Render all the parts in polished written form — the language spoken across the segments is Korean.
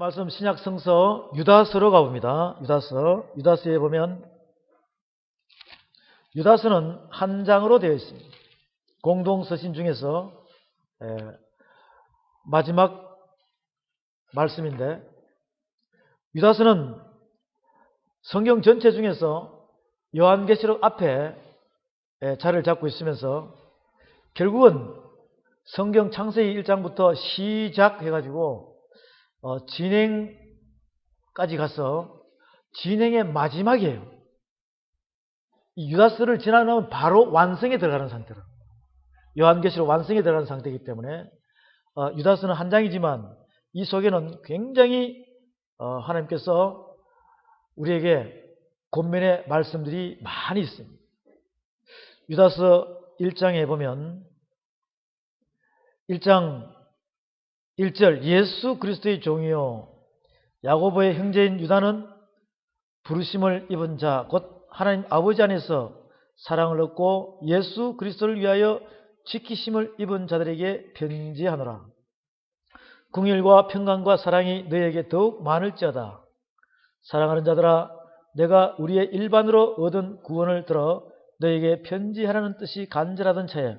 말씀 신약 성서 유다서로 가봅니다. 유다서에 보면 유다서는 한 장으로 되어 있습니다. 공동 서신 중에서 마지막 말씀인데, 유다서는 성경 전체 중에서 요한계시록 앞에 자리를 잡고 있으면서 결국은 성경 창세기 1장부터 시작해가지고 진행까지 가서 진행의 마지막이에요. 이 유다서를 지나면 바로 완성에 들어가는 상태로, 요한계시록 완성에 들어가는 상태이기 때문에 유다서는 한 장이지만 이 속에는 굉장히 하나님께서 우리에게 권면의 말씀들이 많이 있습니다. 유다서 1장에 보면 1장 1절 예수 그리스도의 종이요 야고보의 형제인 유다는 부르심을 입은 자 곧 하나님 아버지 안에서 사랑을 얻고 예수 그리스도를 위하여 지키심을 입은 자들에게 편지하노라. 긍휼과 평강과 사랑이 너희에게 더욱 많을지어다. 사랑하는 자들아, 내가 우리의 일반으로 얻은 구원을 들어 너희에게 편지하라는 뜻이 간절하던 차에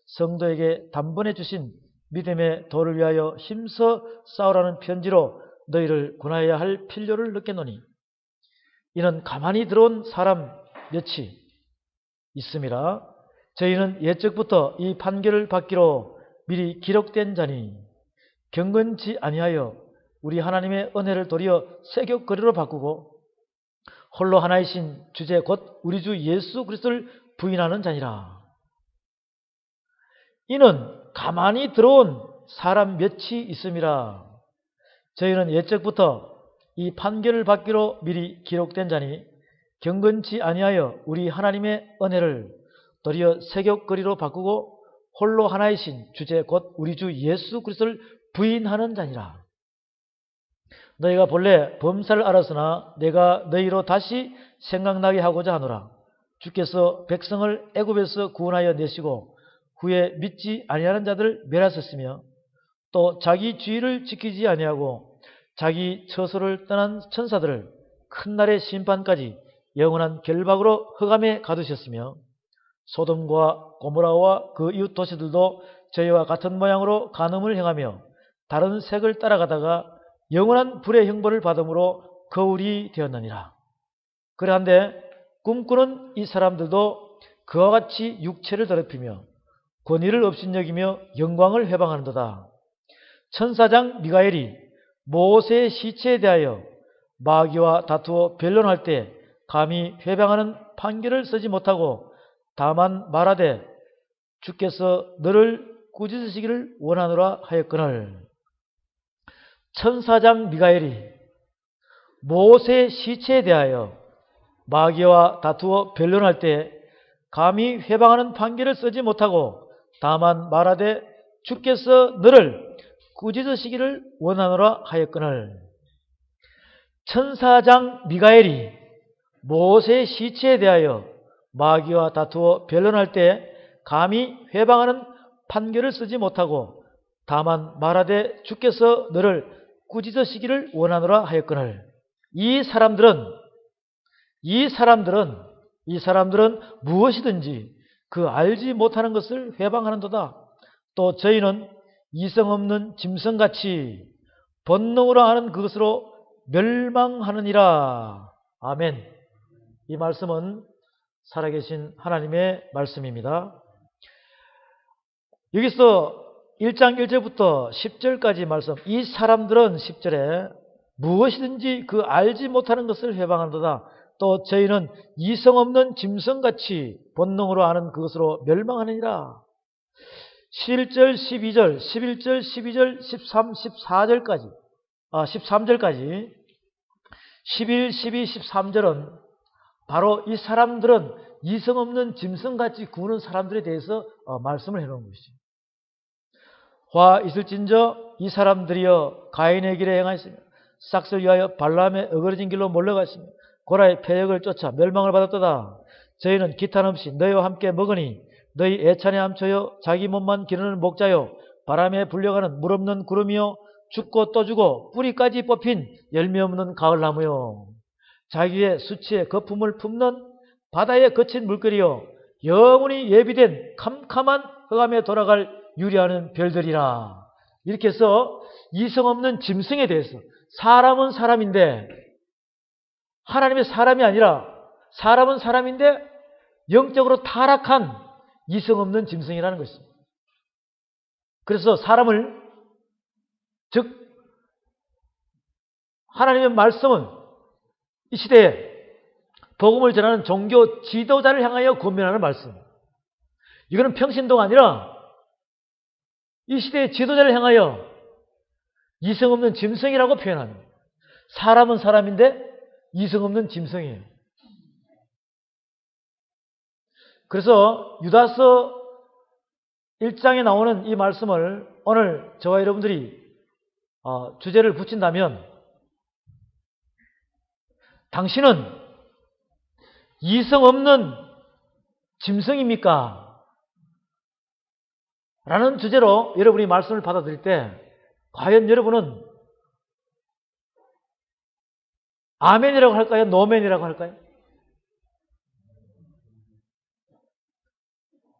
성도에게 단번에 주신 믿음의 도를 위하여 힘써 싸우라는 편지로 너희를 권하여야 할 필요를 느꼈노니 이는 가만히 들어온 사람 몇이 있음이라. 저희는 옛적부터 이 판결을 받기로 미리 기록된 자니 경건치 아니하여 우리 하나님의 은혜를 도리어 세격거리로 바꾸고 홀로 하나이신 주제 곧 우리 주 예수 그리스도를 부인하는 자니라. 이는 가만히 들어온 사람 몇이 있음이라. 저희는 옛적부터 이 판결을 받기로 미리 기록된 자니 경건치 아니하여 우리 하나님의 은혜를 도리어 세격거리로 바꾸고 홀로 하나이신 주제 곧 우리 주 예수 그리스도를 부인하는 자니라. 너희가 본래 범사를 알았으나 내가 너희로 다시 생각나게 하고자 하노라. 주께서 백성을 애굽에서 구원하여 내시고 후에 믿지 아니하는 자들을 멸하셨으며 또 자기 주의를 지키지 아니하고 자기 처소를 떠난 천사들을 큰 날의 심판까지 영원한 결박으로 흑암에 가두셨으며 소돔과 고모라와 그 이웃 도시들도 저희와 같은 모양으로 간음을 행하며 다른 색을 따라가다가 영원한 불의 형벌을 받음으로 거울이 되었느니라. 그러한데 꿈꾸는 이 사람들도 그와 같이 육체를 더럽히며 권위를 업신여기며 영광을 회방하는도다. 천사장 미가엘이 모세의 시체에 대하여 마귀와 다투어 변론할 때 감히 회방하는 판결을 쓰지 못하고 다만 말하되 주께서 너를 꾸짖으시기를 원하노라 하였거늘. 천사장 미가엘이 모세의 시체에 대하여 마귀와 다투어 변론할 때 감히 회방하는 판결을 쓰지 못하고 다만 말하되 주께서 너를 꾸짖으시기를 원하노라 하였거늘. 천사장 미가엘이 모세의 시체에 대하여 마귀와 다투어 변론할 때 감히 회방하는 판결을 쓰지 못하고 다만 말하되 주께서 너를 꾸짖으시기를 원하노라 하였거늘. 이 사람들은 무엇이든지 그 알지 못하는 것을 회방하는도다. 또 저희는 이성 없는 짐승같이 본능으로 하는 그것으로 멸망하느니라. 아멘. 이 말씀은 살아계신 하나님의 말씀입니다. 여기서 1장 1절부터 10절까지 말씀, 이 사람들은 10절에 무엇이든지 그 알지 못하는 것을 회방하는도다. 또 저희는 이성 없는 짐승같이 본능으로 아는 그것으로 멸망하느니라. 11절, 12절, 11절, 12절, 13, 14절까지 13절까지 11, 12, 13절은 바로 이 사람들은 이성 없는 짐승같이 구는 사람들에 대해서 말씀을 해놓은 것이죠. 화 있을진저 이 사람들이여 가인의 길에 행하였으며 싹을 위하여 발람의 어그러진 길로 몰려가시며 고라의 패역을 쫓아 멸망을 받았도다. 저희는 기탄없이 너희와 함께 먹으니 너희 애찬에 함쳐여 자기 몸만 기르는 목자요 바람에 불려가는 물 없는 구름이요 죽고 또 죽어 뿌리까지 뽑힌 열매 없는 가을나무요. 자기의 수치의 거품을 품는 바다에 거친 물결이요. 영원히 예비된 캄캄한 흑암에 돌아갈 유리하는 별들이라. 이렇게 해서 이성 없는 짐승에 대해서, 사람은 사람인데 하나님의 사람이 아니라 사람은 사람인데 영적으로 타락한 이성 없는 짐승이라는 것입니다. 그래서 사람을, 즉 하나님의 말씀은 이 시대에 복음을 전하는 종교 지도자를 향하여 권면하는 말씀. 이거는 평신도가 아니라 이 시대의 지도자를 향하여 이성 없는 짐승이라고 표현합니다. 사람은 사람인데 이성 없는 짐승이에요. 그래서 유다서 1장에 나오는 이 말씀을 오늘 저와 여러분들이 주제를 붙인다면, 당신은 이성 없는 짐승입니까? 라는 주제로 여러분이 말씀을 받아들일 때 과연 여러분은 아멘이라고 할까요? 노멘이라고 할까요?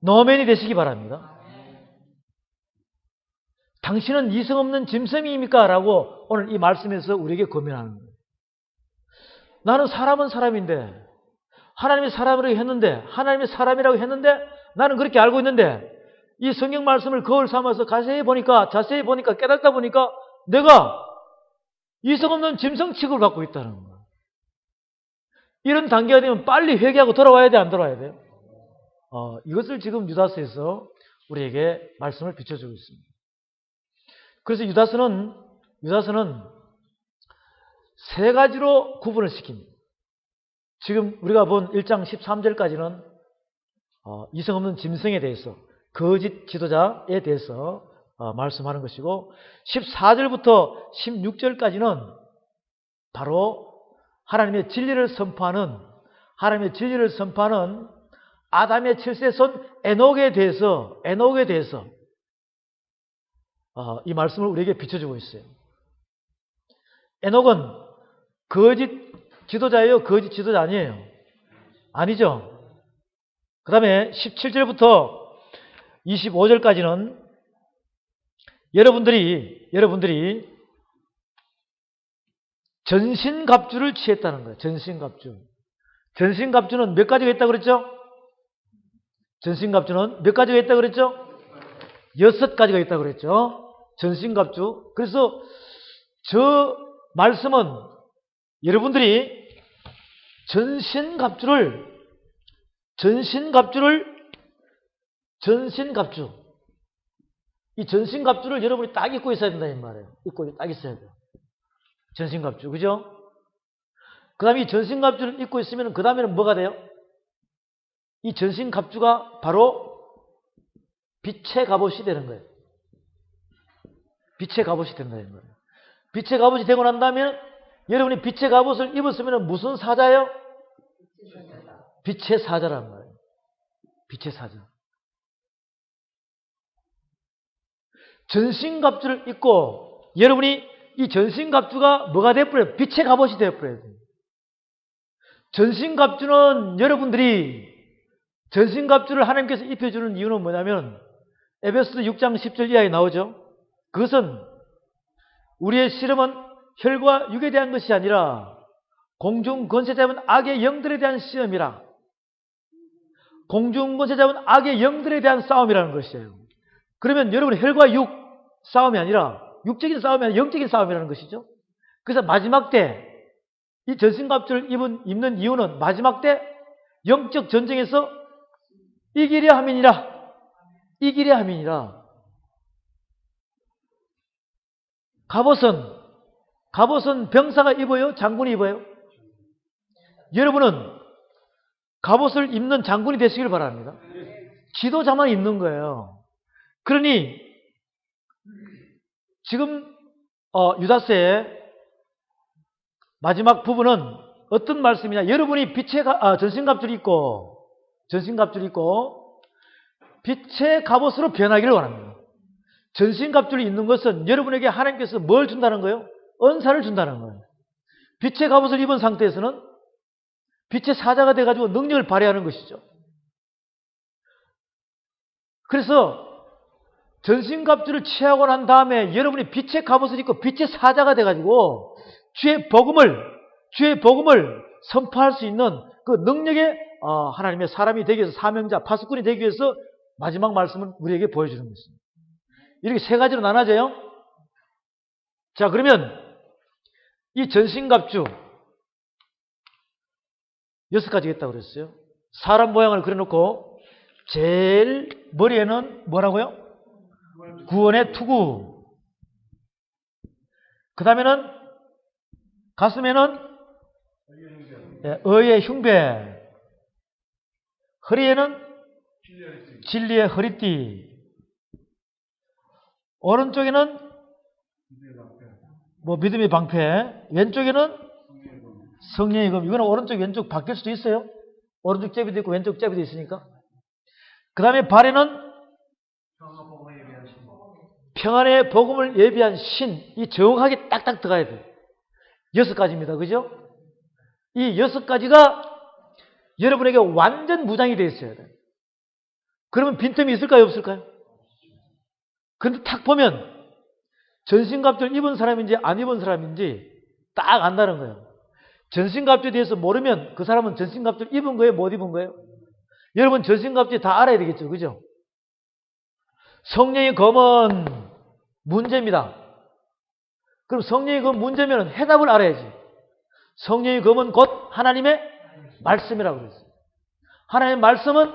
노멘이 되시기 바랍니다. 당신은 이성 없는 짐승입니까? 라고 오늘 이 말씀에서 우리에게 권면하는 거예요. 나는 사람은 사람인데, 하나님이 사람이라고 했는데, 하나님이 사람이라고 했는데, 나는 그렇게 알고 있는데, 이 성경 말씀을 거울 삼아서 자세히 보니까 깨닫다 보니까 내가 이성 없는 짐승 취급을 갖고 있다는 거예요. 이런 단계가 되면 빨리 회개하고 돌아와야 돼, 안 돌아와야 돼요? 이것을 지금 유다서에서 우리에게 말씀을 비춰주고 있습니다. 그래서 유다서는 세 가지로 구분을 시킵니다. 지금 우리가 본 1장 13절까지는 이성 없는 짐승에 대해서, 거짓 지도자에 대해서 말씀하는 것이고, 14절부터 16절까지는 바로 하나님의 진리를 선포하는 아담의 7세손 에녹에 대해서 이 말씀을 우리에게 비춰주고 있어요. 에녹은 거짓 지도자예요? 거짓 지도자 아니에요? 아니죠. 그 다음에 17절부터 25절까지는 여러분들이 전신갑주를 취했다는 거예요. 전신갑주는 몇 가지가 있다고 그랬죠? 전신갑주는 몇 가지가 있다고 그랬죠? 6가지가 있다고 그랬죠? 전신갑주. 그래서 저 말씀은 여러분들이 이 전신갑주를 여러분이 딱 입고 있어야 된다 이 말이에요. 딱 있어야 돼요. 전신갑주, 그죠? 그 다음에 이 전신갑주를 입고 있으면 그 다음에는 뭐가 돼요? 이 전신갑주가 바로 빛의 갑옷이 되는 거예요. 빛의 갑옷이 된다 이 말이에요. 빛의 갑옷이 되고 난 다음에 여러분이 빛의 갑옷을 입었으면 무슨 사자예요? 빛의 사자란 말이에요. 빛의 사자. 전신갑주를 입고 여러분이 이 전신갑주가 뭐가 되어버려요? 빛의 갑옷이 되어버려요. 전신갑주는 여러분들이 전신갑주를 하나님께서 입혀주는 이유는 뭐냐면 에베소서 6장 10절 이하에 나오죠. 그것은 우리의 씨름은 혈과 육에 대한 것이 아니라 공중 권세 잡은 악의 영들에 대한 시험이라. 공중 권세 잡은 악의 영들에 대한 싸움이라는 것이에요. 그러면 여러분 혈과 육 싸움이 아니라 육적인 싸움이 아니라 영적인 싸움이라는 것이죠. 그래서 마지막 때 이 전신갑주를 입는 이유는 마지막 때 영적 전쟁에서 이기려 함이니라. 갑옷은 병사가 입어요? 장군이 입어요? 여러분은 갑옷을 입는 장군이 되시길 바랍니다. 지도자만 입는 거예요. 그러니 지금 유다서의 마지막 부분은 어떤 말씀이냐? 여러분이 빛의 전신갑주를 입고 빛의 갑옷으로 변하기를 원합니다. 전신갑주를 입는 것은 여러분에게 하나님께서 뭘 준다는 거예요? 은사를 준다는 거예요. 빛의 갑옷을 입은 상태에서는 빛의 사자가 돼가지고 능력을 발휘하는 것이죠. 그래서 전신갑주를 취하고 난 다음에 여러분이 빛의 갑옷을 입고 빛의 사자가 돼가지고 주의 복음을 선포할 수 있는 그 능력의 하나님의 사람이 되기 위해서, 사명자, 파수꾼이 되기 위해서 마지막 말씀을 우리에게 보여주는 것입니다. 이렇게 세 가지로 나눠져요. 자, 그러면 이 전신갑주 6가지가 있다고 그랬어요. 사람 모양을 그려놓고 제일 머리에는 뭐라고요? 구원의 투구. 그 다음에는 가슴에는 의의 흉배. 허리에는 진리의 허리띠. 오른쪽에는 믿음의 방패. 왼쪽에는 성령의 검. 이거는 오른쪽 왼쪽 바뀔 수도 있어요. 오른쪽 제비도 있고 왼쪽 제비도 있으니까. 그 다음에 발에는 평안의 복음을 예비한 신. 이 정확하게 딱딱 들어가야 돼요. 6가지입니다. 그죠? 이 6가지가 여러분에게 완전 무장이 되어 있어야 돼요. 그러면 빈틈이 있을까요? 없을까요? 근데 탁 보면 전신갑주를 입은 사람인지 안 입은 사람인지 딱 안다는 거예요. 전신갑주에 대해서 모르면 그 사람은 전신갑주를 입은 거예요? 못 입은 거예요? 여러분 전신갑주 다 알아야 되겠죠. 그죠? 성령의 검은 문제입니다. 그럼 성령의 검 문제면 해답을 알아야지. 성령의 검은 곧 하나님의 말씀이라고 그랬어요. 하나님의 말씀은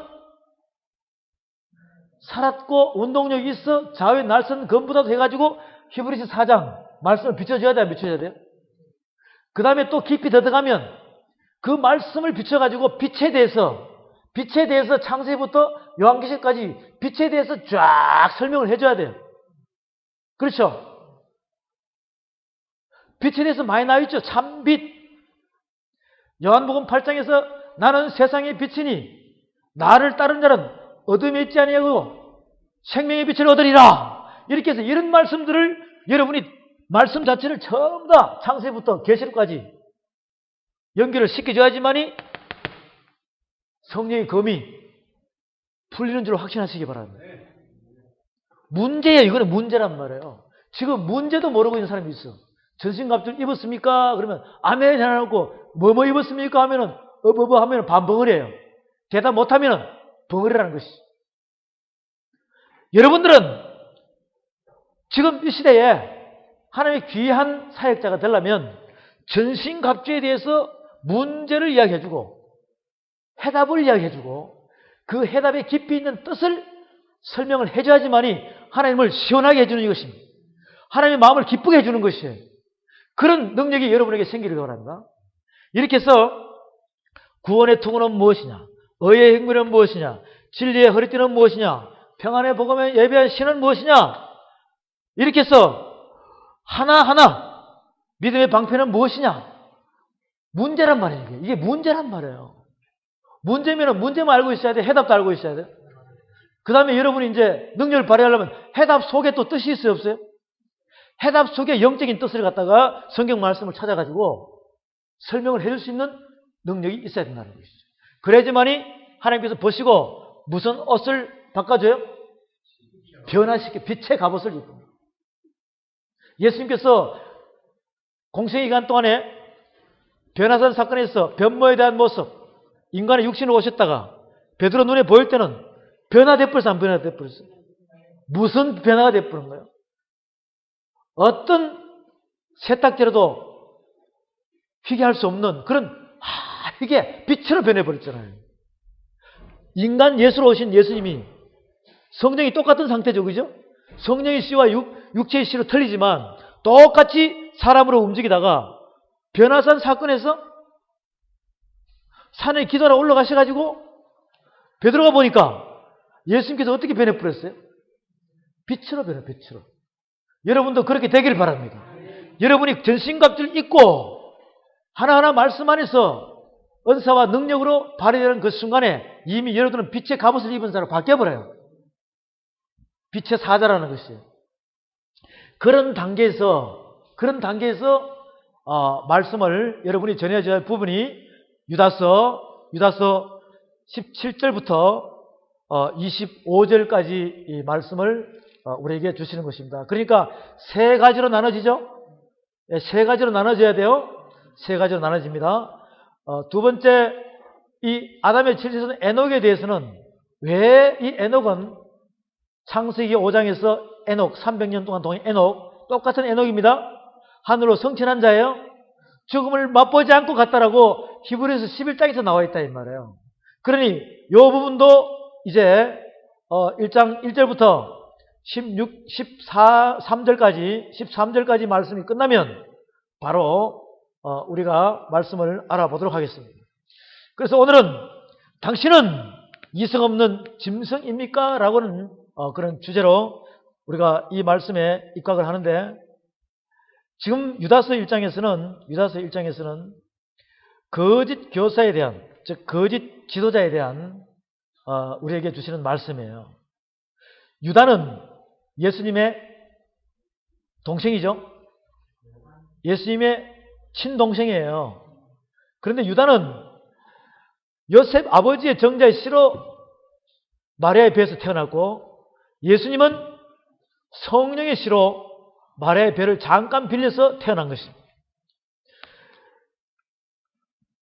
살았고 운동력이 있어 좌우의 날선 검보다도 해가지고 히브리서 4장 말씀을 비춰줘야 돼요? 비춰줘야 돼요? 그 다음에 또 깊이 들어가면 그 말씀을 비춰가지고 빛에 대해서 창세기부터 요한계시까지 빛에 대해서 쫙 설명을 해줘야 돼요. 그렇죠? 빛에 대해서 많이 나와있죠. 참빛. 요한복음 8장에서 나는 세상의 빛이니 나를 따른 자는 어둠에 있지 아니하고 생명의 빛을 얻으리라. 이렇게 해서 이런 말씀들을 여러분이 말씀 자체를 전부 다 창세부터 계시록까지 연결을 시켜줘야지만이 성령의 검이 풀리는 줄 확신하시기 바랍니다. 문제예요. 이거는 문제란 말이에요. 지금 문제도 모르고 있는 사람이 있어. 전신갑주를 입었습니까? 그러면 아멘 해놓고 뭐 입었습니까? 하면은 하면은 반벙어리예요. 대답 못하면은 벙어리라는 것이. 여러분들은 지금 이 시대에 하나님의 귀한 사역자가 되려면 전신갑주에 대해서 문제를 이야기해주고 해답을 이야기해주고 그 해답에 깊이 있는 뜻을 설명을 해줘야지만이 하나님을 시원하게 해주는 것입니다. 하나님의 마음을 기쁘게 해주는 것이에요. 그런 능력이 여러분에게 생기길 바랍니다. 이렇게 해서 구원의 투구는 무엇이냐? 의의 행군은 무엇이냐? 진리의 허리띠는 무엇이냐? 평안의 복음에 예배한 신은 무엇이냐? 이렇게 해서 하나하나 믿음의 방패는 무엇이냐? 문제란 말이에요. 이게 문제란 말이에요. 문제면 문제만 알고 있어야 돼. 해답도 알고 있어야 돼. 그 다음에 여러분이 이제 능력을 발휘하려면 해답 속에 또 뜻이 있어요? 없어요? 해답 속에 영적인 뜻을 갖다가 성경 말씀을 찾아가지고 설명을 해줄 수 있는 능력이 있어야 된다는 것이죠. 그래야지만이 하나님께서 보시고 무슨 옷을 바꿔줘요? 변화시켜 빛의 갑옷을 입고. 예수님께서 공생의 기간 동안에 변화산 사건에서 변모에 대한 모습, 인간의 육신으로 오셨다가 베드로 눈에 보일 때는 변화돼버렸어, 안 변화돼버렸어? 무슨 변화가 돼버린 거예요? 어떤 세탁제로도 희게할 수 없는 그런 희게 빛으로 변해버렸잖아요. 인간 예수로 오신 예수님이 성령이 똑같은 상태죠, 그죠? 성령의 씨와 육체의 씨로 틀리지만 똑같이 사람으로 움직이다가 변화산 사건에서 산에 기도하러 올라가셔가지고 베드로가 보니까 예수님께서 어떻게 변해버렸어요? 빛으로 변해, 빛으로. 여러분도 그렇게 되기를 바랍니다. 여러분이 전신갑주를 입고 하나하나 말씀 안에서 은사와 능력으로 발휘되는 그 순간에 이미 여러분은 빛의 갑옷을 입은 사람으로 바뀌어버려요. 빛의 사자라는 것이에요. 그런 단계에서 말씀을 여러분이 전해줘야 할 부분이 유다서 17절부터 25절까지 이 말씀을 우리에게 주시는 것입니다. 그러니까 세 가지로 나눠지죠. 세 가지로 나눠져야 돼요. 세 가지로 나눠집니다. 두 번째, 이 아담의 질서는 에녹에 대해서는 왜 이 에녹은 창세기 5장에서 에녹 300년 동안 동행 에녹 똑같은 에녹입니다. 하늘로 승천한 자예요. 죽음을 맛보지 않고 갔다라고 히브리서 11장에서 나와 있다 이 말이에요. 그러니 이 부분도 이제 1장 1절부터 13절까지 말씀이 끝나면 바로 우리가 말씀을 알아보도록 하겠습니다. 그래서 오늘은 당신은 이성 없는 짐승입니까? 라고는 그런 주제로 우리가 이 말씀에 입각을 하는데, 지금 유다서 1장에서는 거짓 교사에 대한, 즉 거짓 지도자에 대한 우리에게 주시는 말씀이에요. 유다는 예수님의 동생이죠. 예수님의 친동생이에요. 그런데 유다는 요셉 아버지의 정자의 씨로 마리아의 배에서 태어났고, 예수님은 성령의 씨로 마리아의 배를 잠깐 빌려서 태어난 것입니다.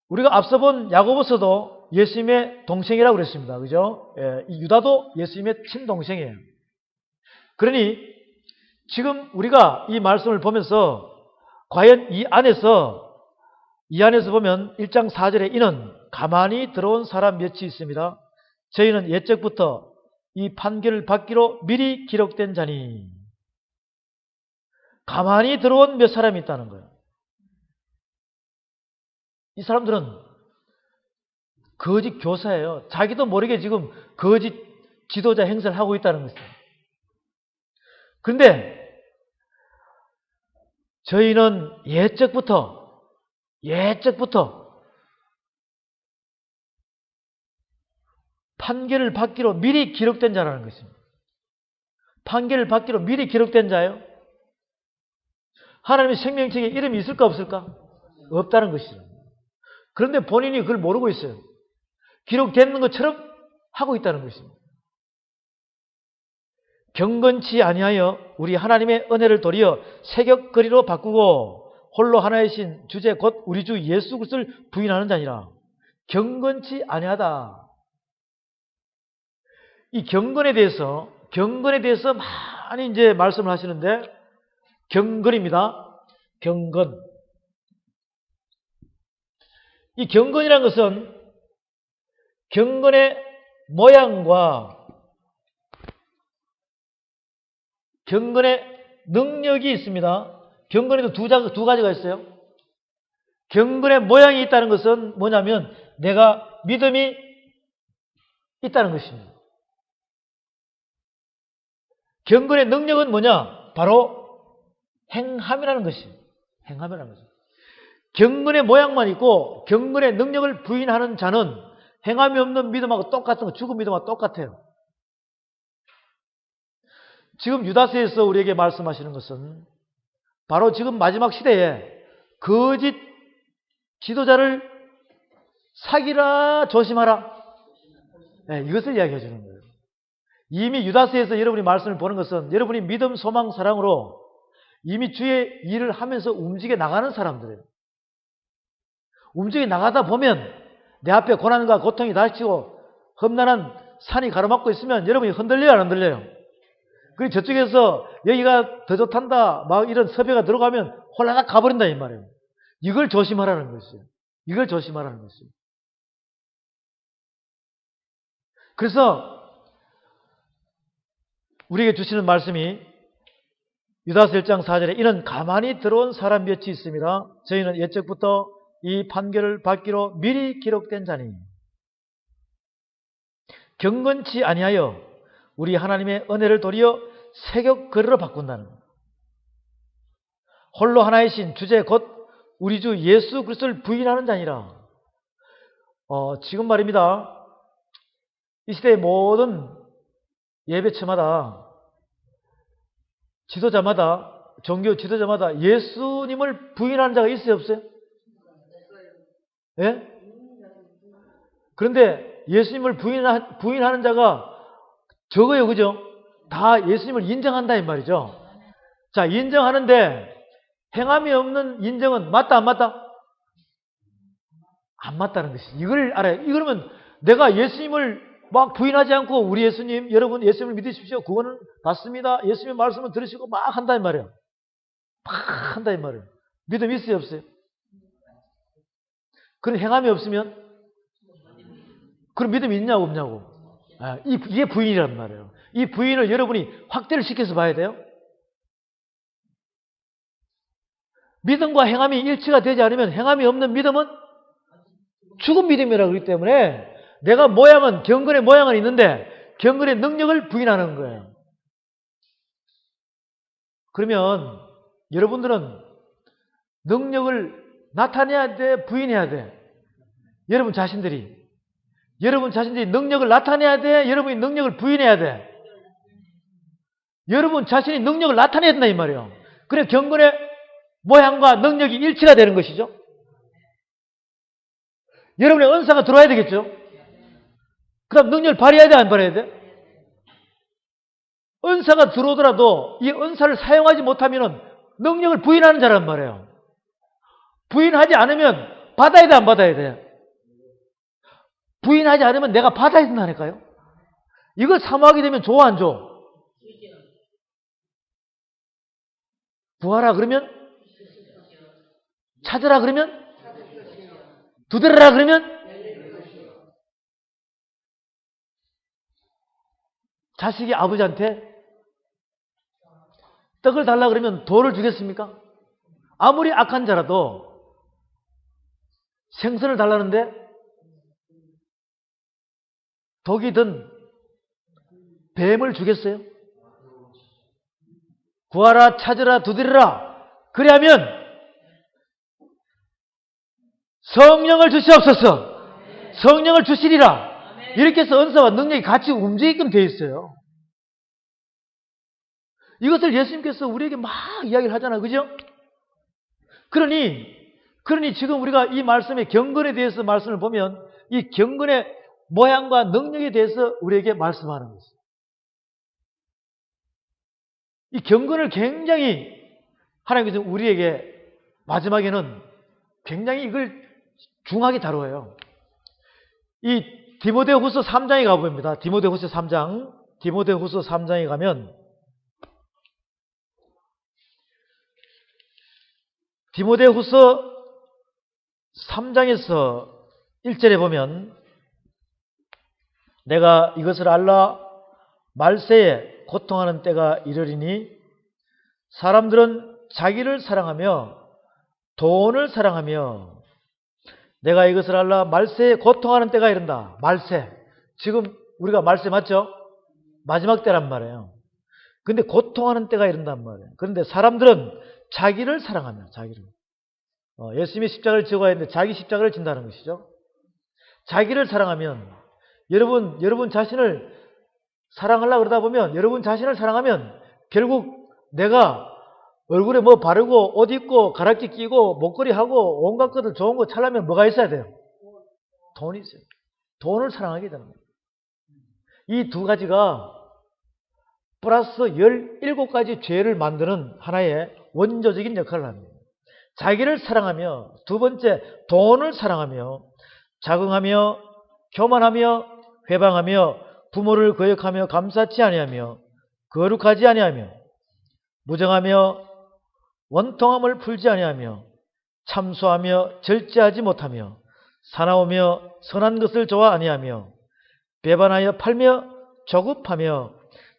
우리가 앞서 본 야고보서도 예수님의 동생이라고 그랬습니다. 그죠? 이 유다도 예수님의 친동생이에요. 그러니 지금 우리가 이 말씀을 보면서 과연 이 안에서 보면 1장 4절에 이는 가만히 들어온 사람 몇이 있습니다. 저희는 옛적부터 이 판결을 받기로 미리 기록된 자니, 가만히 들어온 몇 사람이 있다는 거예요. 이 사람들은 거짓 교사예요. 자기도 모르게 지금 거짓 지도자 행세를 하고 있다는 것이에요. 그런데 저희는 옛적부터 판결을 받기로 미리 기록된 자라는 것입니다. 판결을 받기로 미리 기록된 자예요. 하나님의 생명책에 이름이 있을까 없을까? 없다는 것이죠. 그런데 본인이 그걸 모르고 있어요. 기록되는 것처럼 하고 있다는 것입니다. 경건치 아니하여 우리 하나님의 은혜를 도리어 세격거리로 바꾸고 홀로 하나이신 주제 곧 우리 주 예수 그리스도를 부인하는 자니라. 경건치 아니하다. 이 경건에 대해서 많이 이제 말씀을 하시는데, 경건입니다. 경건. 이 경건이라는 것은 경건의 모양과 경건의 능력이 있습니다. 경건에도 두 가지가 있어요. 경건의 모양이 있다는 것은 뭐냐면 내가 믿음이 있다는 것입니다. 경건의 능력은 뭐냐? 바로 행함이라는 것입니다. 행함이라는 것입니다. 경건의 모양만 있고 경건의 능력을 부인하는 자는 행함이 없는 믿음하고 똑같은 거, 죽은 믿음하고 똑같아요. 지금 유다서에서 우리에게 말씀하시는 것은 바로 지금 마지막 시대에 거짓 지도자를 사귀라 조심하라, 이것을 이야기해 주는 거예요. 이미 유다서에서 여러분이 말씀을 보는 것은 여러분이 믿음, 소망, 사랑으로 이미 주의 일을 하면서 움직여 나가는 사람들이에요. 움직여 나가다 보면 내 앞에 고난과 고통이 닥치고 험난한 산이 가로막고 있으면 여러분이 흔들려요, 안 흔들려요? 그리고 저쪽에서 여기가 더 좋단다 막 이런 섭외가 들어가면 홀라닥 가버린다 이 말이에요. 이걸 조심하라는 것이에요. 이걸 조심하라는 것이에요. 그래서 우리에게 주시는 말씀이 유다서 1장 4절에 이는 가만히 들어온 사람 몇이 있습니다. 저희는 옛적부터 이 판결을 받기로 미리 기록된 자니 경건치 아니하여 우리 하나님의 은혜를 도리어 세격거리로 바꾼다는 것. 홀로 하나이신 주제 곧 우리 주 예수 그리스도를 부인하는 자니라. 지금 말입니다. 이 시대의 모든 예배처마다 지도자마다 종교 지도자마다 예수님을 부인하는 자가 있어요, 없어요? 예? 그런데 예수님을 부인하는 자가 적어요, 그죠? 다 예수님을 인정한다 이 말이죠. 자, 인정하는데 행함이 없는 인정은 맞다 안 맞다? 안 맞다는 것이. 이걸 알아요. 이러면 내가 예수님을 막 부인하지 않고 우리 예수님, 여러분 예수님을 믿으십시오. 그거는 맞습니다. 예수님 말씀을 들으시고 막 한다 이 말이에요. 막 한다 이 말이에요. 믿음 있어요, 없어요? 그런 행함이 없으면 그럼 믿음이 있냐고 없냐고. 이게 부인이란 말이에요. 이 부인을 여러분이 확대를 시켜서 봐야 돼요. 믿음과 행함이 일치가 되지 않으면 행함이 없는 믿음은 죽은 믿음이라고 그러기 때문에 내가 경건의 모양은 있는데 경건의 능력을 부인하는 거예요. 그러면 여러분들은 능력을 나타내야 돼, 부인해야 돼? 여러분 자신들이 능력을 나타내야 돼? 여러분이 능력을 부인해야 돼? 여러분 자신이 능력을 나타내야 된다 이 말이에요. 그래 경건의 모양과 능력이 일치가 되는 것이죠. 여러분의 은사가 들어와야 되겠죠. 그 다음 능력을 발휘해야 돼, 안 발휘해야 돼? 은사가 들어오더라도 이 은사를 사용하지 못하면 능력을 부인하는 자란 말이에요. 부인하지 않으면 받아야 돼, 안 받아야 돼? 부인하지 않으면 내가 받아야 된다니까요. 이걸 사모하게 되면 좋아, 안 좋아? 구하라 그러면? 찾으라 그러면? 두드려라 그러면? 자식이 아버지한테 떡을 달라 그러면 돌을 주겠습니까? 아무리 악한 자라도 생선을 달라는데 독이 든 뱀을 주겠어요? 구하라, 찾으라, 두드리라. 그래야면 성령을 주시옵소서. 성령을 주시리라. 이렇게 해서 은사와 능력이 같이 움직이게끔 되어 있어요. 이것을 예수님께서 우리에게 막 이야기를 하잖아요. 그죠? 그러니 지금 우리가 이 말씀의 경건에 대해서 말씀을 보면 이 경건의 모양과 능력에 대해서 우리에게 말씀하는 것이죠. 이 경건을 굉장히 하나님께서 우리에게 마지막에는 굉장히 이걸 중하게 다루어요. 이 디모데후서 3장에 가봅니다. 디모데후서 3장에 가면 디모데후서 3장에서 1절에 보면 내가 이것을 알라 말세에 고통하는 때가 이르리니 사람들은 자기를 사랑하며 돈을 사랑하며 내가 이것을 알라 말세에 고통하는 때가 이른다. 말세. 지금 우리가 말세 맞죠? 마지막 때란 말이에요. 근데 고통하는 때가 이른단 말이에요. 그런데 사람들은 자기를 사랑하며 자기를. 예수님이 십자가를 지고 가야 하는데 자기 십자가를 진다는 것이죠. 자기를 사랑하면 여러분 자신을 사랑하려고 그러다 보면 여러분 자신을 사랑하면 결국 내가 얼굴에 뭐 바르고 옷 입고 가락지 끼고 목걸이 하고 온갖 것들 좋은 거 차려면 뭐가 있어야 돼요? 돈이 있어요. 돈을 사랑하게 되는 거예요. 이 두 가지가 플러스 17가지 죄를 만드는 하나의 원조적인 역할을 합니다. 자기를 사랑하며 두 번째 돈을 사랑하며 자긍하며 교만하며 회방하며 부모를 거역하며 감사치 아니하며 거룩하지 아니하며 무정하며 원통함을 풀지 아니하며 참소하며 절제하지 못하며 사나우며 선한 것을 좋아 아니하며 배반하여 팔며 조급하며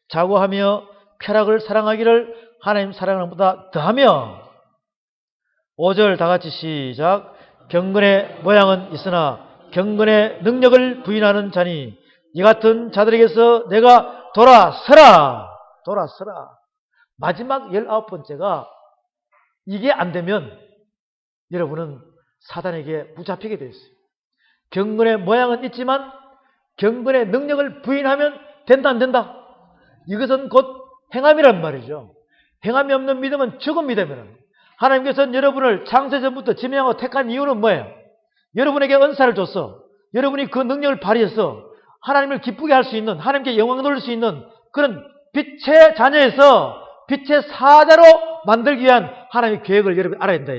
자고하며 쾌락을 사랑하기를 하나님 사랑하는 것보다 더하며 5절 다같이 시작. 경건의 모양은 있으나 경건의 능력을 부인하는 자니 이 같은 자들에게서 내가 돌아서라. 마지막 19번째가 이게 안 되면 여러분은 사단에게 붙잡히게 되어 있어요. 경건의 모양은 있지만 경건의 능력을 부인하면 된다 안 된다? 이것은 곧 행함이란 말이죠. 행함이 없는 믿음은 죽은 믿음이라. 하나님께서는 여러분을 창세전부터 지명하고 택한 이유는 뭐예요? 여러분에게 은사를 줬어. 여러분이 그 능력을 발휘해서 하나님을 기쁘게 할 수 있는, 하나님께 영광 돌릴 수 있는 그런 빛의 자녀에서 빛의 사자로 만들기 위한 하나님의 계획을 여러분이 알아야 된다.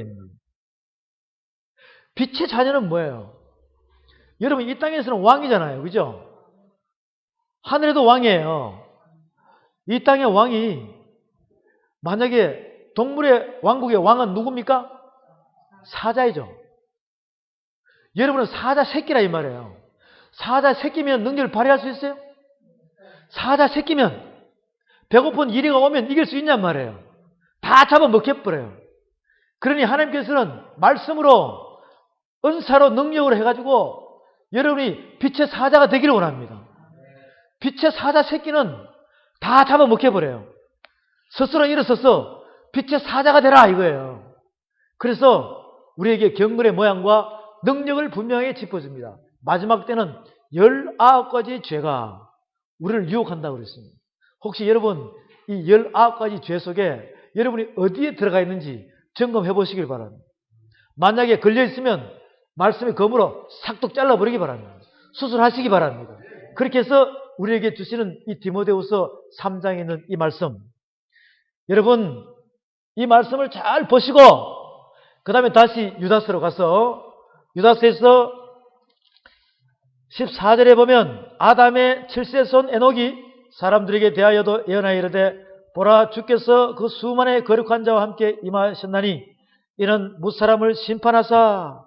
빛의 자녀는 뭐예요? 여러분 이 땅에서는 왕이잖아요. 그죠? 하늘에도 왕이에요. 이 땅의 왕이 만약에 동물의 왕국의 왕은 누굽니까? 사자이죠. 여러분은 사자 새끼라 이 말이에요. 사자 새끼면 능력을 발휘할 수 있어요? 사자 새끼면 배고픈 이리가 오면 이길 수 있냔 말이에요. 다 잡아먹혀버려요. 그러니 하나님께서는 말씀으로 은사로 능력으로 해가지고 여러분이 빛의 사자가 되기를 원합니다. 빛의 사자 새끼는 다 잡아먹혀버려요. 스스로 일어서서 빛의 사자가 되라 이거예요. 그래서 우리에게 경건의 모양과 능력을 분명히 짚어줍니다. 마지막 때는 19가지 죄가 우리를 유혹한다고 그랬습니다. 혹시 여러분 이 19가지 죄 속에 여러분이 어디에 들어가 있는지 점검해 보시길 바랍니다. 만약에 걸려있으면 말씀의 검으로 삭둑 잘라버리기 바랍니다. 수술하시기 바랍니다. 그렇게 해서 우리에게 주시는 이 디모데후서 3장에 있는 이 말씀, 여러분 이 말씀을 잘 보시고 그 다음에 다시 유다서로 가서 유다서에서 14절에 보면 아담의 7세 손 에녹이 사람들에게 대하여도 예언하여 이르되 보라 주께서 그 수만의 거룩한 자와 함께 임하셨나니 이는 무사람을 심판하사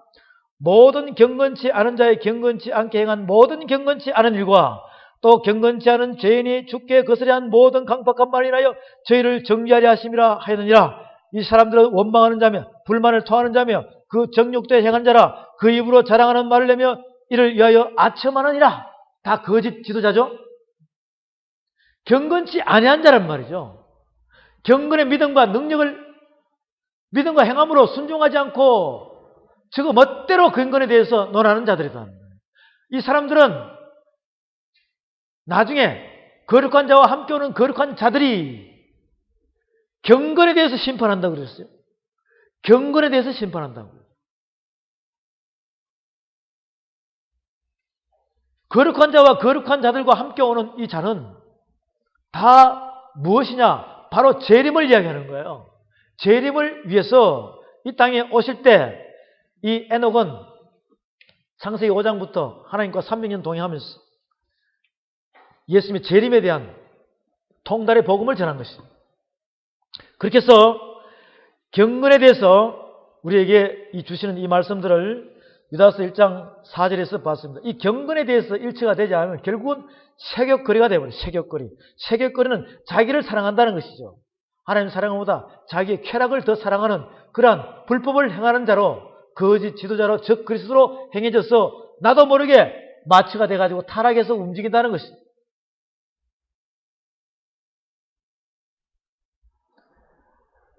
모든 경건치 않은 자의 경건치 않게 행한 모든 경건치 않은 일과 또 경건치 않은 죄인이 주께 거스려 한 모든 강팍한 말을 인하여 저희를 정죄하려 하심이라 하였느니라. 이 사람들은 원망하는 자며 불만을 토하는 자며 그 정욕대에 행한 자라. 그 입으로 자랑하는 말을 내며 이를 위하여 아첨하느니라. 다 거짓 지도자죠. 경건치 아니한 자란 말이죠. 경건의 믿음과 능력을 믿음과 행함으로 순종하지 않고 저거 멋대로 경건에 대해서 논하는 자들이다. 이 사람들은 나중에 거룩한 자와 함께 오는 거룩한 자들이 경건에 대해서 심판한다고 그랬어요. 경건에 대해서 심판한다고. 거룩한 자와 거룩한 자들과 함께 오는 이 자는 다 무엇이냐? 바로 재림을 이야기하는 거예요. 재림을 위해서 이 땅에 오실 때 이 에녹은 창세기 5장부터 하나님과 300년 동행하면서 예수님의 재림에 대한 통달의 복음을 전한 것입니다. 그렇게 해서 경건에 대해서 우리에게 주시는 이 말씀들을 유다서 1장 4절에서 봤습니다. 이 경건에 대해서 일치가 되지 않으면 결국은 세격거리가 되어버려요. 세격거리. 세격거리는 자기를 사랑한다는 것이죠. 하나님 사랑보다 자기의 쾌락을 더 사랑하는 그러한 불법을 행하는 자로 거짓 지도자로 적 그리스도로 행해져서 나도 모르게 마취가 돼가지고 타락해서 움직인다는 것입니다.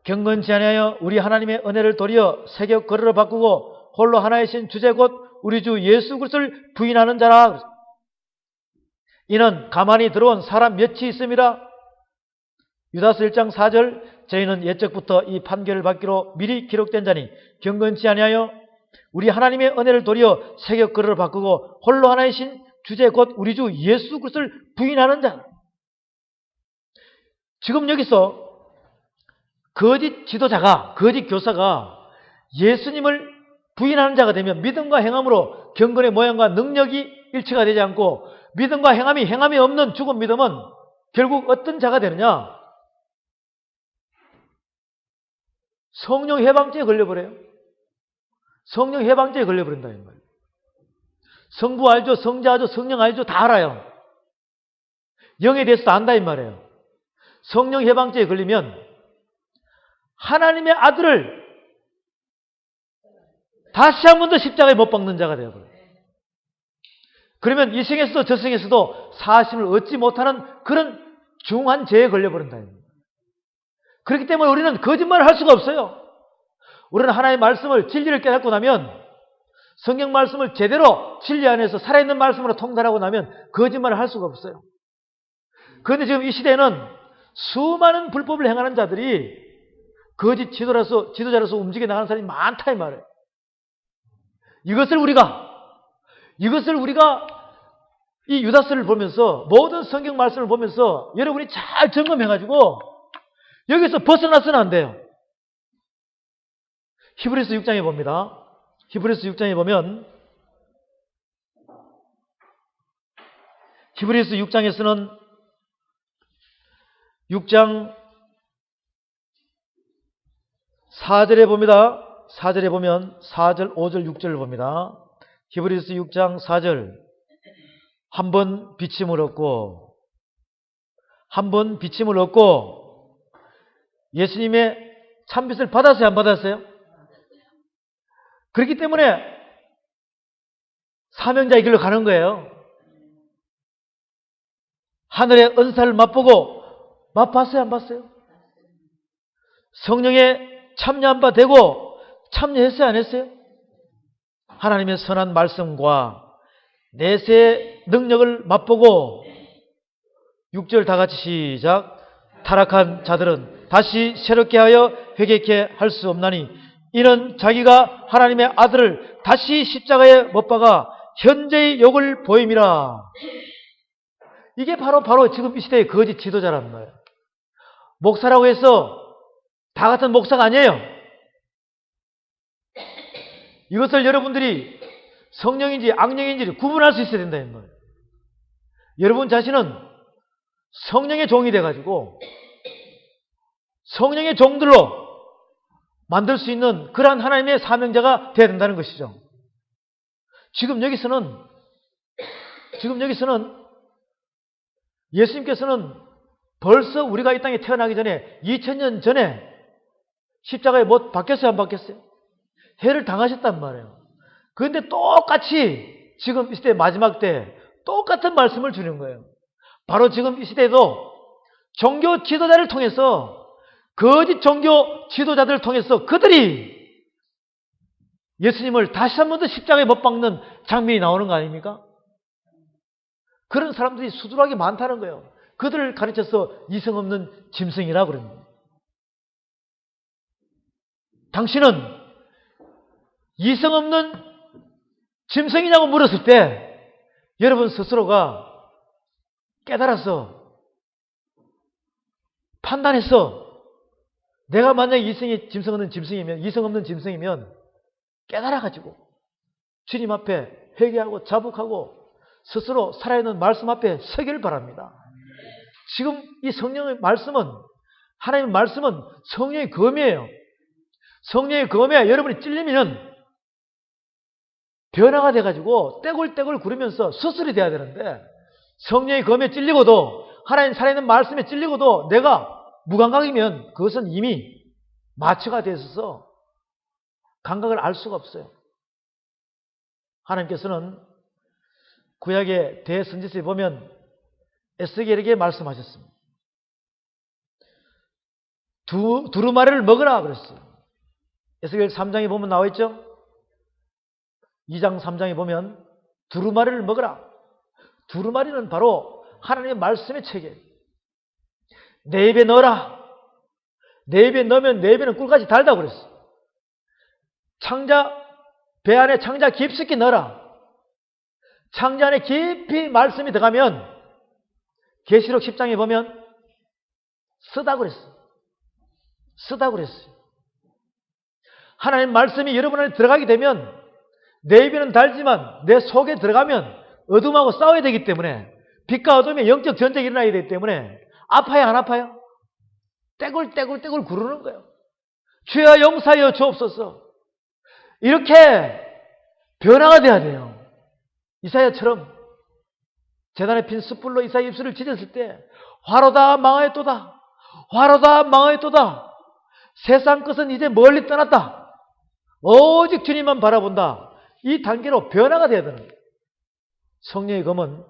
경건치 아니하여 우리 하나님의 은혜를 도리어 세격거리로 바꾸고 홀로 하나이신 주제 곧 우리 주 예수 그리스도를 부인하는 자라. 이는 가만히 들어온 사람 몇이 있음이라. 유다서 1장 4절 저희는 옛적부터 이 판결을 받기로 미리 기록된 자니 경건치 아니하여 우리 하나님의 은혜를 도리어 세격거리로 바꾸고 홀로 하나이신 주제 곧 우리 주 예수 그리스도를 부인하는 자. 지금 여기서 거짓 지도자가 거짓 교사가 예수님을 부인하는 자가 되면 믿음과 행함으로 경건의 모양과 능력이 일치가 되지 않고 믿음과 행함이 없는 죽은 믿음은 결국 어떤 자가 되느냐? 성령 해방죄에 걸려버려요. 성령 해방죄에 걸려버린다 이 말이에요. 성부 알죠? 성자 알죠? 성령 알죠? 다 알아요. 영에 대해서 안다 이 말이에요. 성령 해방죄에 걸리면 하나님의 아들을 다시 한 번 더 십자가에 못 박는 자가 되어버려요. 그러면 이 생에서도 저 생에서도 사심을 얻지 못하는 그런 중한 죄에 걸려버린다. 그렇기 때문에 우리는 거짓말을 할 수가 없어요. 우리는 하나님의 말씀을 진리를 깨닫고 나면 성경 말씀을 제대로 진리 안에서 살아있는 말씀으로 통달하고 나면 거짓말을 할 수가 없어요. 그런데 지금 이 시대에는 수많은 불법을 행하는 자들이 거짓 지도자로서 움직여 나가는 사람이 많다 이 말이에요. 이것을 우리가 이 유다서를 보면서 모든 성경 말씀을 보면서 여러분이 잘 점검해가지고 여기서 벗어나서는 안 돼요. 히브리서 6장에 봅니다. 히브리서 6장에 보면 히브리서 6장에서는 6장 4절에 봅니다. 4절에 보면 4절, 5절, 6절을 봅니다. 히브리서 6장 4절 한 번 비침을 얻고 예수님의 참빛을 받았어요? 안 받았어요? 그렇기 때문에 사명자의 길로 가는 거예요. 하늘의 은사를 맛봤어요? 안 봤어요? 성령에 참여한 바 되고 참여했어요? 안 했어요? 하나님의 선한 말씀과 내세의 능력을 맛보고 6절 다 같이 시작. 타락한 자들은 다시 새롭게 하여 회개케 할 수 없나니 이는 자기가 하나님의 아들을 다시 십자가에 못 박아 현재의 욕을 보임이라. 이게 바로 지금 이 시대의 거짓 지도자라는 거예요. 목사라고 해서 다 같은 목사가 아니에요. 이것을 여러분들이 성령인지 악령인지 구분할 수 있어야 된다는 거예요. 여러분 자신은 성령의 종이 돼가지고 성령의 종들로 만들 수 있는 그러한 하나님의 사명자가 되어야 된다는 것이죠. 지금 여기서는 예수님께서는 벌써 우리가 이 땅에 태어나기 전에 2000년 전에 십자가에 못 박혔어요? 안 박혔어요? 해를 당하셨단 말이에요. 그런데 똑같이 지금 이 시대 마지막 때 똑같은 말씀을 주는 거예요. 바로 지금 이 시대에도 종교 지도자를 통해서 거짓 종교 지도자들을 통해서 그들이 예수님을 다시 한 번 더 십자가에 못 박는 장면이 나오는 거 아닙니까? 그런 사람들이 수두룩하게 많다는 거예요. 그들을 가르쳐서 이성 없는 짐승이라고 그럽니다. 당신은 이성 없는 짐승이냐고 물었을 때 여러분 스스로가 깨달아서 판단해서 내가 만약에 이성 없는 짐승이면 깨달아가지고 주님 앞에 회개하고 자복하고 스스로 살아있는 말씀 앞에 서기를 바랍니다. 지금 이 성령의 말씀은 하나님의 말씀은 성령의 검이에요. 성령의 검에 여러분이 찔리면 변화가 돼가지고 떼굴떼굴 구르면서 수술이 돼야 되는데 성령의 검에 찔리고도 하나님 살아있는 말씀에 찔리고도 내가 무감각이면 그것은 이미 마취가 되어 있어서 감각을 알 수가 없어요. 하나님께서는 구약의 대선지서에 보면 에스겔에게 말씀하셨습니다. 두루마리를 먹으라 그랬어요. 에스겔 3장에 보면 나와 있죠? 2장 3장에 보면 두루마리를 먹으라. 두루마리는 바로 하나님의 말씀의 체계. 내 입에 넣어라. 내 입에 넣으면 내 입에는 꿀같이 달다고 그랬어. 배 안에 창자 깊숙이 넣어라. 창자 안에 깊이 말씀이 들어가면 계시록 10장에 보면 쓰다고 그랬어. 쓰다고 그랬어요. 하나님 말씀이 여러분 안에 들어가게 되면 내 입에는 달지만 내 속에 들어가면 어둠하고 싸워야 되기 때문에 빛과 어둠의 영적 전쟁이 일어나야 되기 때문에 아파요? 안 아파요? 떼굴떼굴 구르는 거예요. 주여 용서하여 주옵소서. 이렇게 변화가 돼야 돼요. 이사야처럼 제단에 핀 숯불로 이사야 입술을 찢었을 때 화로다 망하였도다. 화로다 망하였도다. 세상 것은 이제 멀리 떠났다. 오직 주님만 바라본다. 이 단계로 변화가 돼야 되는 거예요. 성령의 검은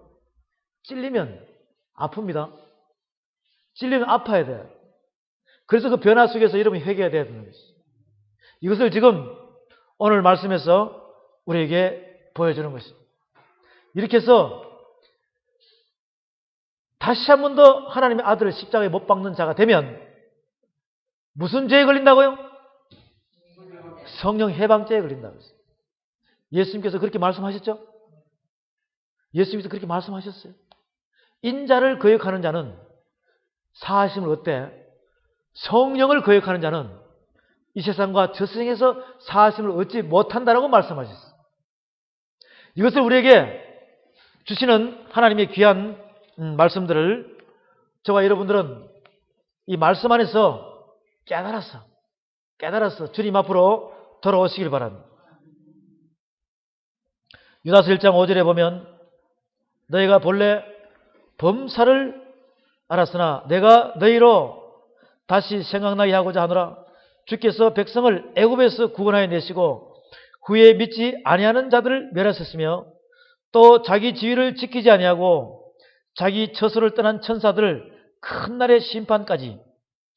찔리면 아픕니다. 찔리면 아파야 돼요. 그래서 그 변화 속에서 여러분이 회개해야 되는 것이죠. 이것을 지금 오늘 말씀에서 우리에게 보여주는 것입니다. 이렇게 해서 다시 한 번 더 하나님의 아들을 십자가에 못 박는 자가 되면 무슨 죄에 걸린다고요? 성령 해방죄에 걸린다고 했어요. 예수님께서 그렇게 말씀하셨죠? 예수님께서 그렇게 말씀하셨어요. 인자를 거역하는 자는 사하심을 얻되 성령을 거역하는 자는 이 세상과 저세상에서 사하심을 얻지 못한다라고 말씀하셨어요. 이것을 우리에게 주시는 하나님의 귀한 말씀들을 저와 여러분들은 이 말씀 안에서 깨달아서 주님 앞으로 돌아오시길 바랍니다. 유다서 1장 5절에 보면 너희가 본래 범사를 알았으나 내가 너희로 다시 생각나게 하고자 하노라. 주께서 백성을 애굽에서 구원하여 내시고 후에 믿지 아니하는 자들을 멸하셨으며 또 자기 지위를 지키지 아니하고 자기 처소를 떠난 천사들을 큰 날의 심판까지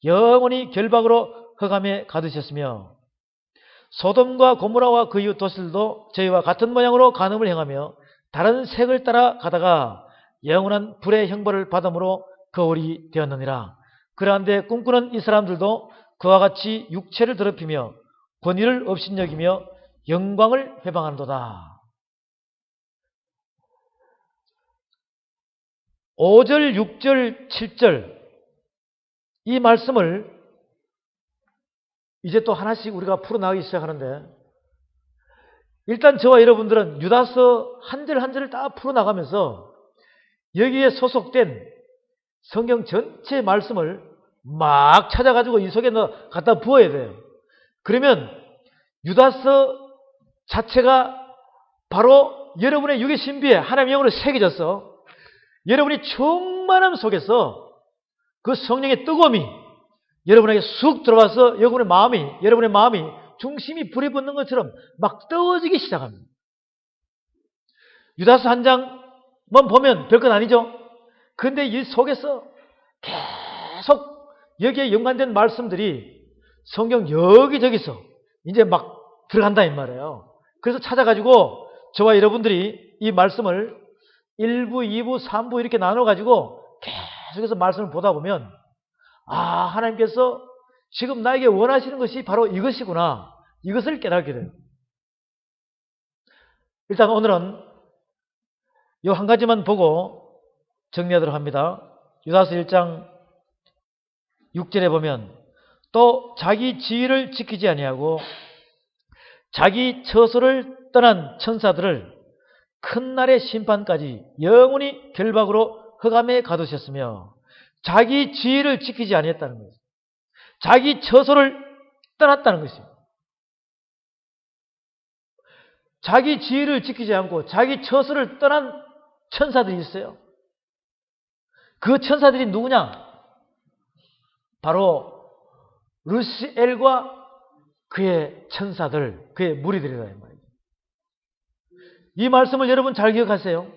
영원히 결박으로 흑암에 가두셨으며 소돔과 고모라와 그 이웃 도시들도 저희와 같은 모양으로 간음을 행하며 다른 색을 따라 가다가 영원한 불의 형벌을 받음으로 거울이 되었느니라. 그러한데 꿈꾸는 이 사람들도 그와 같이 육체를 더럽히며 권위를 업신여기며 영광을 회방하는도다. 5절, 6절, 7절 이 말씀을 이제 또 하나씩 우리가 풀어나가기 시작하는데 일단 저와 여러분들은 유다서 한 절 한 절을 다 풀어나가면서 여기에 소속된 성경 전체 말씀을 막 찾아가지고 이 속에 갖다 부어야 돼요. 그러면 유다서 자체가 바로 여러분의 육의 신비에 하나님의 영으로 새겨져서 여러분이 충만함 속에서 그 성령의 뜨거움이 여러분에게 쑥 들어와서 여러분의 마음이 중심이 불이 붙는 것처럼 막 뜨거워지기 시작합니다. 유다서 한 장만 보면 별건 아니죠. 그런데 이 속에서 계속 여기에 연관된 말씀들이 성경 여기저기서 이제 막 들어간다 이 말이에요. 그래서 찾아가지고 저와 여러분들이 이 말씀을 1부, 2부, 3부 이렇게 나눠가지고 계속해서 말씀을 보다 보면 하나님께서 지금 나에게 원하시는 것이 바로 이것이구나. 이것을 깨닫게 돼요. 일단 오늘은 이 한 가지만 보고 정리하도록 합니다. 유다서 1장 6절에 보면 또 자기 지위를 지키지 아니하고 자기 처소를 떠난 천사들을 큰 날의 심판까지 영원히 결박으로 흑암에 가두셨으며 자기 지위를 지키지 아니했다는 거죠. 자기 처소를 떠났다는 것입니다. 자기 지위를 지키지 않고 자기 처소를 떠난 천사들이 있어요. 그 천사들이 누구냐? 바로 루시엘과 그의 천사들, 그의 무리들이라 이 말이에요. 이 말씀을 여러분 잘 기억하세요.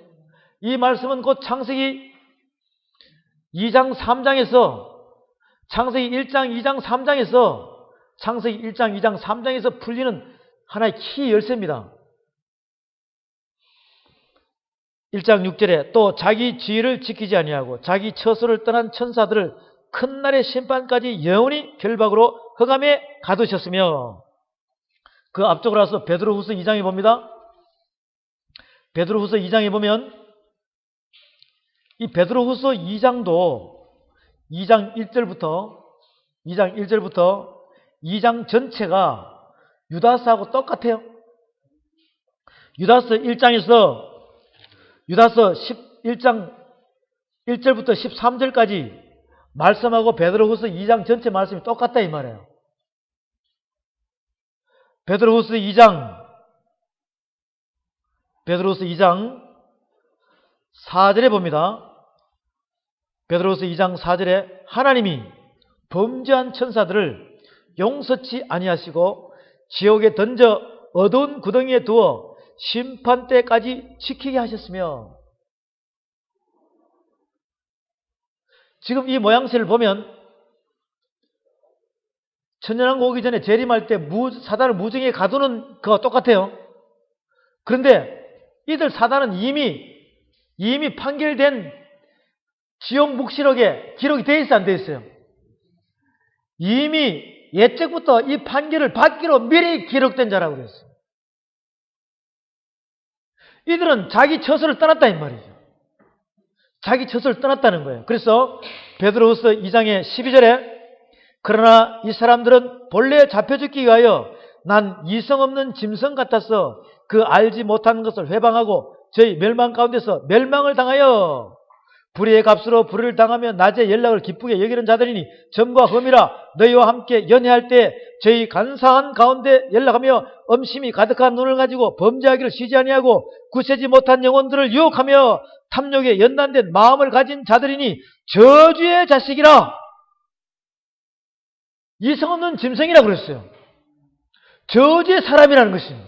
이 말씀은 곧 창세기 2장 3장에서 창세기 1장 2장 3장에서 창세기 1장 2장 3장에서 풀리는 하나의 키 열쇠입니다. 1장 6절에 또 자기 지위를 지키지 아니하고 자기 처소를 떠난 천사들을 큰 날의 심판까지 영원히 결박으로 흑암에 가두셨으며 그 앞쪽으로 와서 베드로후서 2장에 봅니다. 베드로후서 2장에 보면 이 베드로후서 2장도 2장 1절부터 2장 전체가 유다서하고 똑같아요. 유다서 1장에서 유다서 1장 1절부터 13절까지 말씀하고 베드로후서 2장 전체 말씀이 똑같다 이 말이에요. 베드로후서 2장 4절에 봅니다. 베드로후서 2장 4절에 하나님이 범죄한 천사들을 용서치 아니하시고 지옥에 던져 어두운 구덩이에 두어 심판 때까지 지키게 하셨으며 지금 이 모양새를 보면 천년왕국 오기 전에 재림할 때 사단을 무정에 가두는 거와 똑같아요. 그런데 이들 사단은 이미 판결된 지옥 묵시록에 기록이 돼 있어, 안 돼 있어요? 이미 예적부터 이 판결을 받기로 미리 기록된 자라고 그랬어요. 이들은 자기 처소를 떠났다 이 말이죠. 자기 처소를 떠났다는 거예요. 그래서 베드로후서 2장의 12절에 그러나 이 사람들은 본래 잡혀 죽기 위하여 난 이성 없는 짐승 같아서 그 알지 못하는 것을 회방하고 저희 멸망 가운데서 멸망을 당하여 불의의 값으로 불의를 당하며 낮에 연락을 기쁘게 여기는 자들이니 점과 험이라 너희와 함께 연애할 때 저희 간사한 가운데 연락하며 엄심이 가득한 눈을 가지고 범죄하기를 쉬지 아니하고 굳세지 못한 영혼들을 유혹하며 탐욕에 연단된 마음을 가진 자들이니 저주의 자식이라. 이성 없는 짐승이라 그랬어요. 저주의 사람이라는 것이에요.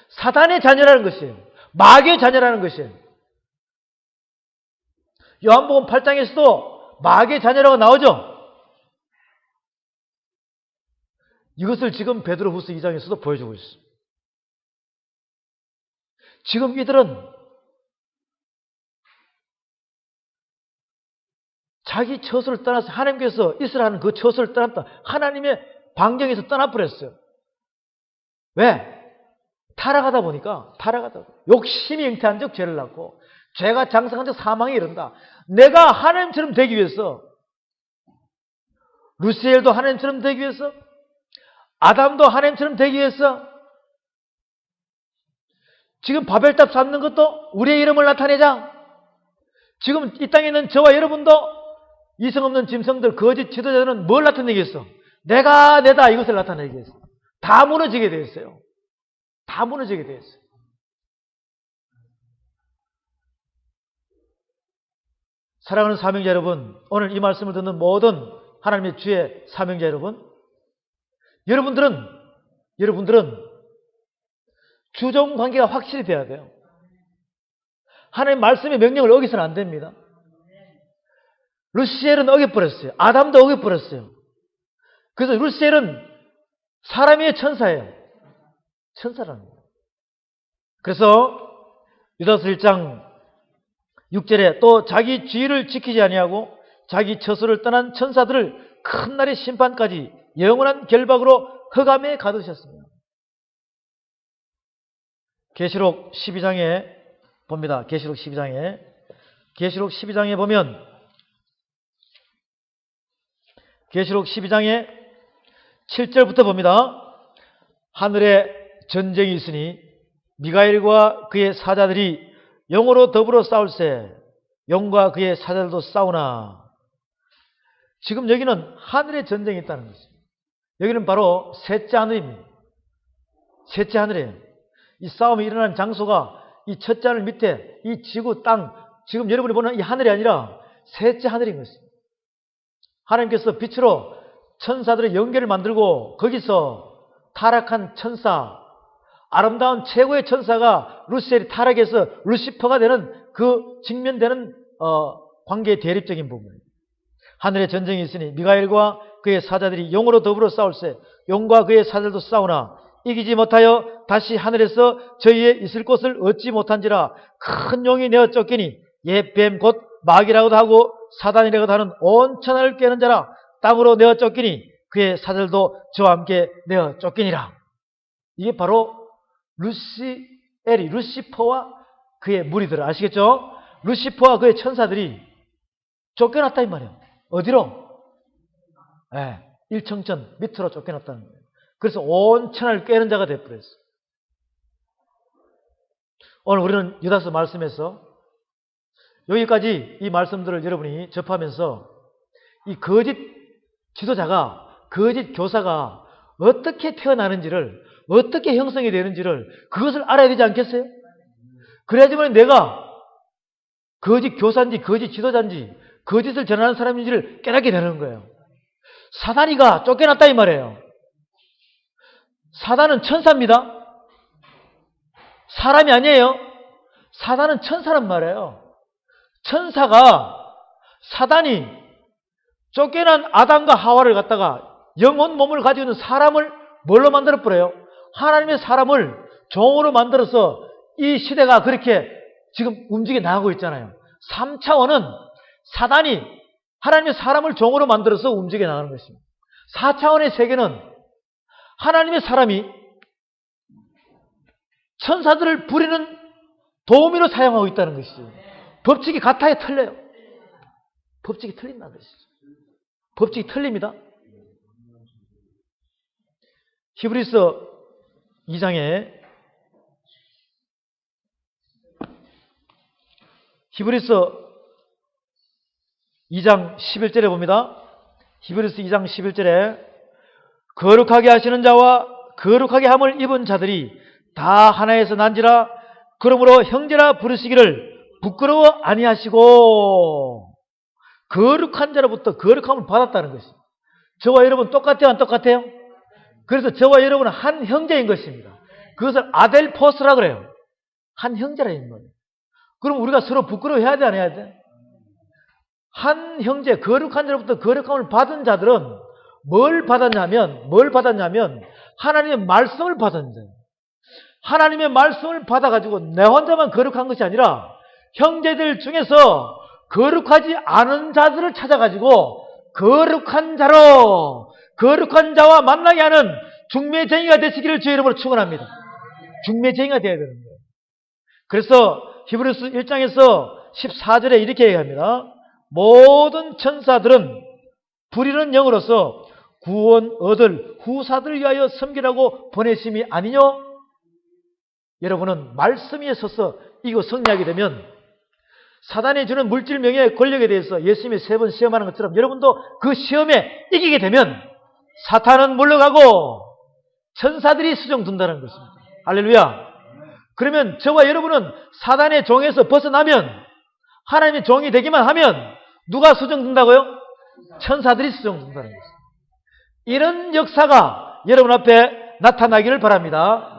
사단의 자녀라는 것이에요. 마귀의 자녀라는 것이에요. 요한복음 8장에서도 마귀의 자녀라고 나오죠. 이것을 지금 베드로후서 2장에서도 보여주고 있어요. 지금 이들은 자기 처소를 떠나서 하나님께서 있으라 하는 그 처소를 떠났다. 하나님의 방정에서 떠나버렸어요. 왜? 타락하다 보니까 욕심이 잉태한 적 죄를 낳고 죄가 장성한 적 사망에 이른다. 내가 하나님처럼 되기 위해서 루시엘도 하나님처럼 되기 위해서 아담도 하나님처럼 되기 위해서 지금 바벨탑 쌓는 것도 우리의 이름을 나타내자. 지금 이 땅에 있는 저와 여러분도 이성 없는 짐승들 거짓 지도자들은 뭘 나타내겠어? 내가 내다 이것을 나타내겠어. 다 무너지게 되었어요. 다 무너지게 되었어요. 사랑하는 사명자 여러분, 오늘 이 말씀을 듣는 모든 하나님의 주의 사명자 여러분, 여러분들은 주종 관계가 확실히 돼야 돼요. 하나님 말씀의 명령을 어기서는 안 됩니다. 루시엘은 어겨버렸어요. 아담도 어겨버렸어요. 그래서 루시엘은 사람의 천사예요. 천사라는 거예요. 그래서 유다서 1장 6절에 또 자기 주의를 지키지 아니하고 자기 처소를 떠난 천사들을 큰 날의 심판까지 영원한 결박으로 흑암에 가두셨습니다. 계시록 12장에 봅니다. 계시록 12장에 보면 계시록 12장에 7절부터 봅니다. 하늘에 전쟁이 있으니 미가엘과 그의 사자들이 영으로 더불어 싸울세 영과 그의 사자들도 싸우나. 지금 여기는 하늘에 전쟁이 있다는 것입니다. 여기는 바로 셋째 하늘입니다. 셋째 하늘이에요. 이 싸움이 일어나는 장소가 이 첫째 하늘 밑에 이 지구 땅, 지금 여러분이 보는 이 하늘이 아니라 셋째 하늘인 것입니다. 하나님께서 빛으로 천사들의 연계를 만들고 거기서 타락한 천사, 아름다운 최고의 천사가 루시엘이 타락해서 루시퍼가 되는 그 직면되는 관계의 대립적인 부분입니다. 하늘에 전쟁이 있으니 미가엘과 그의 사자들이 용으로 더불어 싸울세 용과 그의 사자들도 싸우나 이기지 못하여 다시 하늘에서 저희의 있을 곳을 얻지 못한지라. 큰 용이 내어 쫓기니 옛 뱀 곧 마귀라고도 하고 사단이라고도 하는 온 천하를 깨는 자라. 땅으로 내어 쫓기니 그의 사자들도 저와 함께 내어 쫓기니라. 이게 바로 루시퍼와 그의 무리들 아시겠죠? 루시퍼와 그의 천사들이 쫓겨났다 이 말이에요. 어디로? 일청천 밑으로 쫓겨났다는 거예요. 그래서 온 천하를 깨는 자가 되어버렸어요. 오늘 우리는 유다서 말씀에서 여기까지 이 말씀들을 여러분이 접하면서 이 거짓 지도자가, 거짓 교사가 어떻게 태어나는지를, 어떻게 형성이 되는지를 그것을 알아야 되지 않겠어요? 그래야지만 내가 거짓 교사인지 거짓 지도자인지 거짓을 전하는 사람인지를 깨닫게 되는 거예요. 사단이가 쫓겨났다 이 말이에요. 사단은 천사입니다. 사람이 아니에요. 사단은 천사란 말이에요. 천사가 사단이 쫓겨난 아담과 하와를 갖다가 영혼 몸을 가지고 있는 사람을 뭘로 만들어버려요? 하나님의 사람을 종으로 만들어서 이 시대가 그렇게 지금 움직여 나가고 있잖아요. 3차원은 사단이 하나님의 사람을 종으로 만들어서 움직여 나가는 것입니다. 4차원의 세계는 하나님의 사람이 천사들을 부리는 도우미로 사용하고 있다는 것이죠. 법칙이 같아야 틀려요. 법칙이 틀린다는 것이죠. 법칙이 틀립니다. 히브리서 2장에 히브리서 2장 11절에 봅니다. 히브리서 2장 11절에 거룩하게 하시는 자와 거룩하게 함을 입은 자들이 다 하나에서 난지라 그러므로 형제라 부르시기를 부끄러워 아니하시고 거룩한 자로부터 거룩함을 받았다는 것입니다. 저와 여러분 똑같아요? 안 똑같아요? 그래서 저와 여러분은 한 형제인 것입니다. 그것을 아델포스라 그래요. 한 형제라는 거예요. 그럼 우리가 서로 부끄러워해야 돼, 안 해야 돼? 한 형제, 거룩한 자로부터 거룩함을 받은 자들은 뭘 받았냐면 하나님의 말씀을 받은 자예요. 하나님의 말씀을 받아가지고 내 혼자만 거룩한 것이 아니라 형제들 중에서 거룩하지 않은 자들을 찾아가지고 거룩한 자와 만나게 하는 중매쟁이가 되시기를 주의 이름으로 축원합니다. 중매쟁이가 되어야 되는 거예요. 그래서 히브리서 1장에서 14절에 이렇게 얘기합니다. 모든 천사들은 부리는 영으로서 구원 얻을 후사들을 위하여 섬기라고 보내심이 아니뇨? 여러분은 말씀 위에 서서 이거 승리하게 되면 사단이 주는 물질 명예의 권력에 대해서 예수님이 3번 시험하는 것처럼 여러분도 그 시험에 이기게 되면 사탄은 물러가고 천사들이 수종든다는 것입니다. 할렐루야. 그러면 저와 여러분은 사단의 종에서 벗어나면 하나님의 종이 되기만 하면 누가 수종든다고요? 천사들이 수종든다는 것입니다. 이런 역사가 여러분 앞에 나타나기를 바랍니다.